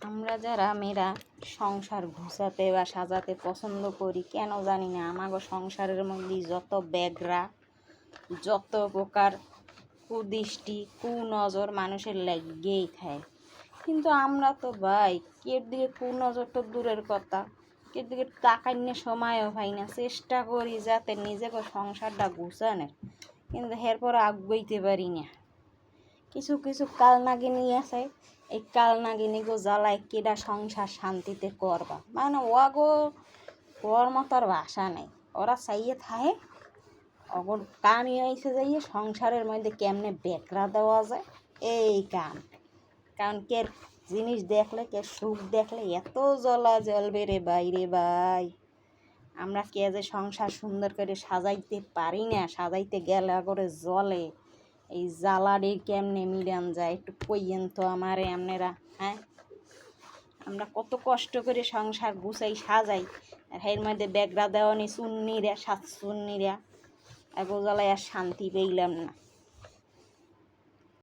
আমরা যারা মেয়েরা সংসার গুছাতে বা সাজাতে পছন্দ করি কেন জানি না, আমাগো সংসারের মধ্যে যত ব্যাগরা, যত প্রকার কুদৃষ্টি কুনজর মানুষের লাগেই থাকে। কিন্তু আমরা তো ভাই কের দিকে কুনজর তো দূরের কথা, কের দিকে তাকাইনে সময়ও পাই না। চেষ্টা করি যাতে নিজেকে সংসারটা গুছানোর, কিন্তু এরপর আগুইতে পারি না। কিছু কিছু কালনাগিনী আছে, এই কালনাগিনী গো জ্বালায় কেডা সংসার শান্তিতে করবা, মানে ওয়াগো ওর মতো ভাষা নেই। ওরা চাইয়ে থাকে অগর কামই হয়েছে যাইয়ে সংসারের মধ্যে কেমনে বেকরা দেওয়া যায় এই কাম। কারণ কে জিনিস দেখলে, কে সুখ দেখলে এত জ্বলা জ্বলবে রে ভাই। আমরা কে যে সংসার সুন্দর করে সাজাইতে পারি না, সাজাইতে গেলে করে জ্বলে। এই জ্বালারে কেমনে মিলান যায় একটু কইয়েন তো আমারে আপনারা। হ্যাঁ, আমরা কত কষ্ট করে সংসার গুছাই সাজাই, আর এর মধ্যে ব্যাগরা দেওয়ানি চুন্নিরা, সাত চুন্নিরা, এগো জ্বালায় আর শান্তি পেইলাম না।